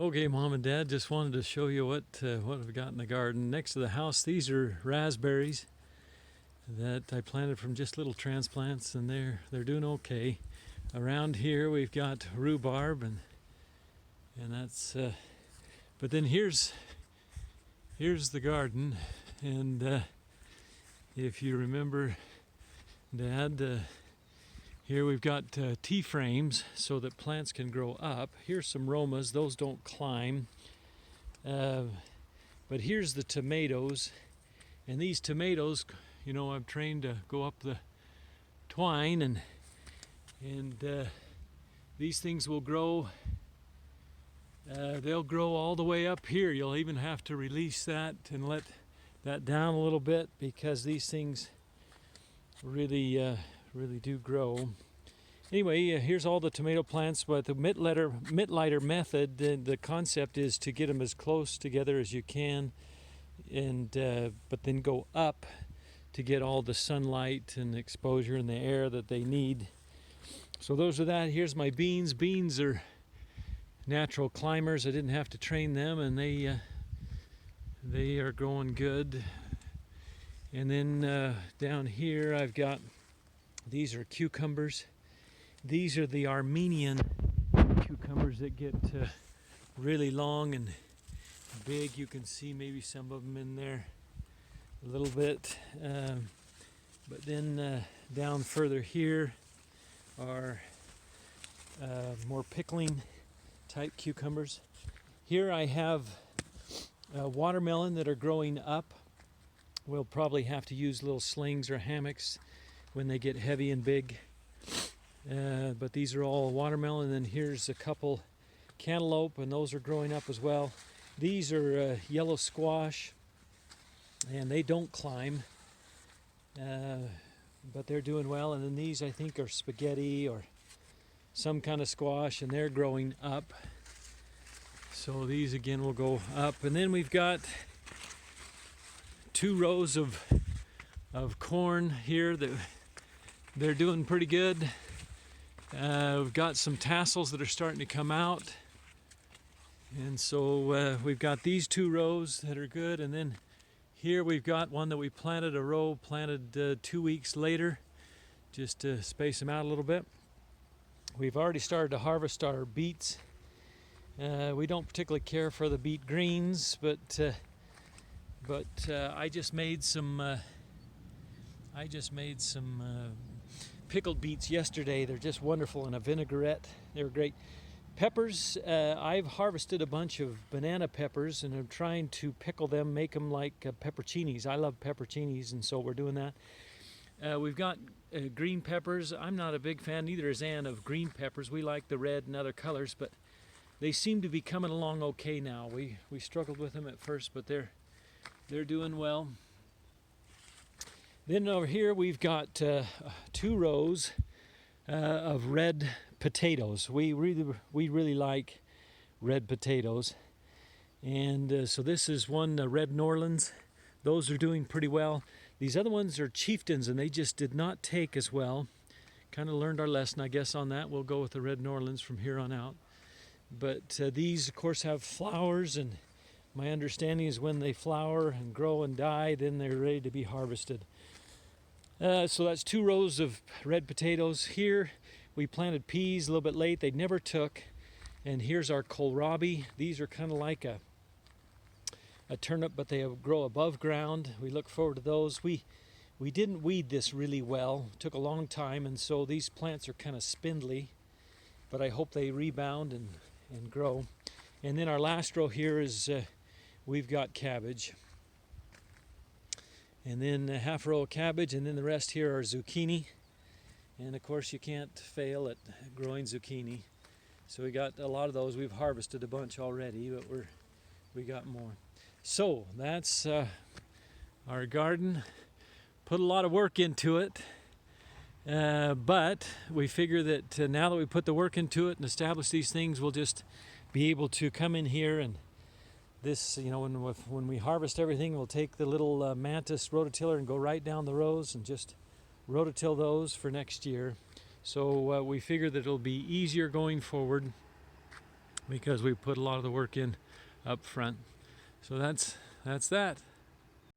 Okay, Mom and Dad, just wanted to show you what I've got in the garden. Next to the house, these are raspberries that I planted from just little transplants, and they're doing okay. Around here, we've got rhubarb, and that's. But then here's the garden, and if you remember, Dad. Here we've got T-frames so that plants can grow up. Here's some Romas, those don't climb. But here's the tomatoes, and these tomatoes, I'm trained to go up the twine, and these things will grow. They'll grow all the way up here. You'll even have to release that and let that down a little bit because these things really do grow. Anyway, here's all the tomato plants, but the Mittleiter method, the concept is to get them as close together as you can, and but then go up to get all the sunlight and exposure and the air that they need. So those are that. Here's my beans. Beans are natural climbers. I didn't have to train them, and they are growing good. And then down here I've got, these are cucumbers. These are the Armenian cucumbers that get really long and big. You can see maybe some of them in there a little bit. But then down further here are more pickling type cucumbers. Here I have watermelon that are growing up. We'll probably have to use little slings or hammocks when they get heavy and big. But these are all watermelon. And then here's a couple cantaloupe, and those are growing up as well. These are yellow squash, and they don't climb, but they're doing well. And then these, I think, are spaghetti or some kind of squash, and they're growing up. So these again will go up. And then we've got 2 rows of corn here that they're doing pretty good. We've got some tassels that are starting to come out, and so we've got these 2 rows that are good. And then here we've got one that we planted, a row planted 2 weeks later, just to space them out a little bit. We've already started to harvest our beets. We don't particularly care for the beet greens, but I just made some pickled beets yesterday. They're just wonderful in a vinaigrette. They were great. Peppers, I've harvested a bunch of banana peppers, and I'm trying to pickle them, make them like pepperoncinis. I love pepperoncinis, and so we're doing that. We've got green peppers. I'm not a big fan, neither is Ann, of green peppers. We like the red and other colors, but they seem to be coming along okay now. We struggled with them at first, but they're doing well. Then over here we've got 2 rows of red potatoes. We really like red potatoes, and so this is one red Norlands. Those are doing pretty well. These other ones are chieftains, and they just did not take as well. Kind of learned our lesson, I guess, on that. We'll go with the red Norlands from here on out. But these, of course, have flowers, and my understanding is when they flower and grow and die, then they're ready to be harvested. So that's 2 rows of red potatoes. Here we planted peas a little bit late. They never took. And here's our kohlrabi. These are kind of like a turnip, but they grow above ground. We look forward to those. We didn't weed this really well. It took a long time, and so these plants are kind of spindly. But I hope they rebound and grow. And then our last row here is we've got cabbage. And then a half row of cabbage, and then the rest here are zucchini. And of course you can't fail at growing zucchini. So we got a lot of those. We've harvested a bunch already, but we got more. So that's our garden. Put a lot of work into it. But we figure that now that we put the work into it and established these things, we'll just be able to come in here, and this, when we harvest everything, we'll take the little Mantis rototiller and go right down the rows and just rototill those for next year. So we figure that it'll be easier going forward because we put a lot of the work in up front. So that's that.